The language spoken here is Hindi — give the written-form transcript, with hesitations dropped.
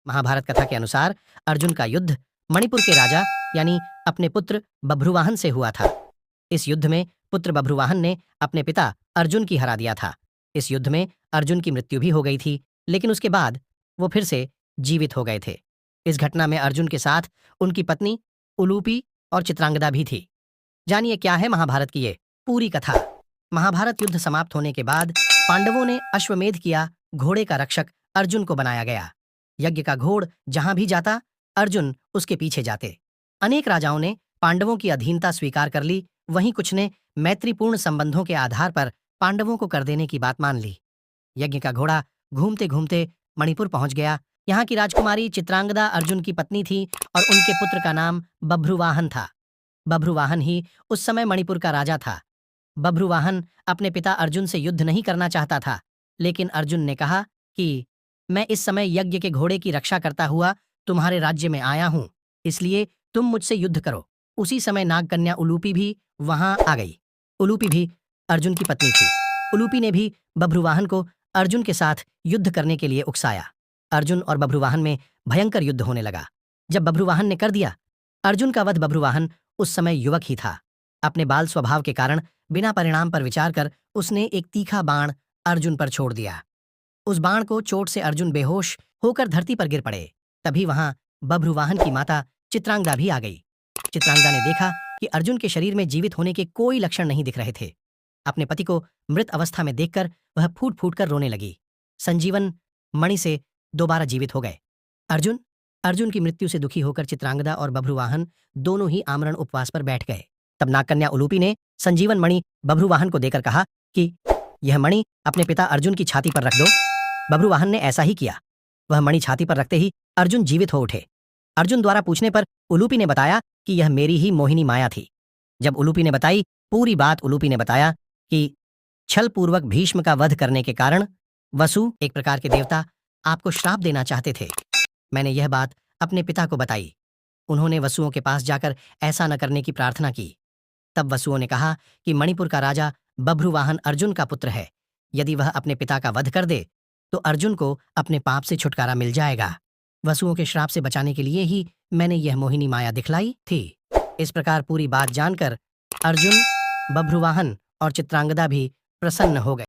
महाभारत कथा के अनुसार अर्जुन का युद्ध मणिपुर के राजा यानी अपने पुत्र बभ्रुवाहन से हुआ था। इस युद्ध में पुत्र बभ्रुवाहन ने अपने पिता अर्जुन की हरा दिया था। इस युद्ध में अर्जुन की मृत्यु भी हो गई थी, लेकिन उसके बाद वो फिर से जीवित हो गए थे। इस घटना में अर्जुन के साथ उनकी पत्नी उलूपी और चित्रांगदा भी थी। जानिए क्या है महाभारत की ये पूरी कथा। महाभारत युद्ध समाप्त होने के बाद पांडवों ने अश्वमेध किया। घोड़े का रक्षक अर्जुन को बनाया गया। यज्ञ का घोड़ जहां भी जाता, अर्जुन उसके पीछे जाते। अनेक राजाओं ने पांडवों की अधीनता स्वीकार कर ली, वहीं कुछ ने मैत्रीपूर्ण संबंधों के आधार पर पांडवों को कर देने की बात मान ली। यज्ञ का घोड़ा घूमते घूमते मणिपुर पहुंच गया। यहाँ की राजकुमारी चित्रांगदा अर्जुन की पत्नी थी और उनके पुत्र का नाम बभ्रुवाहन था। बभ्रुवाहन ही उस समय मणिपुर का राजा था। बभ्रुवाहन अपने पिता अर्जुन से युद्ध नहीं करना चाहता था, लेकिन अर्जुन ने कहा कि मैं इस समय यज्ञ के घोड़े की रक्षा करता हुआ तुम्हारे राज्य में आया हूं, इसलिए तुम मुझसे युद्ध करो। उसी समय नागकन्या उलूपी भी वहां आ गई। उलूपी भी अर्जुन की पत्नी थी। उलूपी ने भी बभ्रुवाहन को अर्जुन के साथ युद्ध करने के लिए उकसाया। अर्जुन और बभ्रुवाहन में भयंकर युद्ध होने लगा। जब बभ्रुवाहन ने कर दिया अर्जुन का वध, बभ्रुवाहन उस समय युवक ही था। अपने बाल स्वभाव के कारण बिना परिणाम पर विचार कर उसने एक तीखा बाण अर्जुन पर छोड़ दिया। उस बाण को चोट से अर्जुन बेहोश होकर धरती पर गिर पड़े। तभी वहां बभ्रुवाहन की माता चित्रांगदा भी आ गई। चित्रांगदा ने देखा कि अर्जुन के शरीर में जीवित होने के कोई लक्षण नहीं दिख रहे थे। अपने पति को मृत अवस्था में देखकर वह फूट फूट कर रोने लगी। संजीवन मणि से दोबारा जीवित हो गए। अर्जुन की मृत्यु से दुखी होकर चित्रांगदा और बभ्रुवाहन दोनों ही आमरण उपवास पर बैठ गए। तब नागकन्या उलूपी ने संजीवन मणि बभ्रुवाहन को देकर कहा कि यह मणि अपने पिता अर्जुन की छाती पर रख दो। बभ्रुवाहन ने ऐसा ही किया। वह मणि छाती पर रखते ही अर्जुन जीवित हो उठे। अर्जुन द्वारा पूछने पर उलूपी ने बताया कि यह मेरी ही मोहिनी माया थी। जब उलूपी ने बताई पूरी बात, उलूपी ने बताया कि छलपूर्वक भीष्म का वध करने के कारण वसु, एक प्रकार के देवता, आपको श्राप देना चाहते थे। मैंने यह बात अपने पिता को बताई। उन्होंने वसुओं के पास जाकर ऐसा न करने की प्रार्थना की। तब वसुओं ने कहा कि मणिपुर का राजा बभ्रुवाहन अर्जुन का पुत्र है। यदि वह अपने पिता का वध कर दे तो अर्जुन को अपने पाप से छुटकारा मिल जाएगा। वसुओं के श्राप से बचाने के लिए ही मैंने यह मोहिनी माया दिखलाई थी। इस प्रकार पूरी बात जानकर अर्जुन, बभ्रुवाहन और चित्रांगदा भी प्रसन्न हो गए।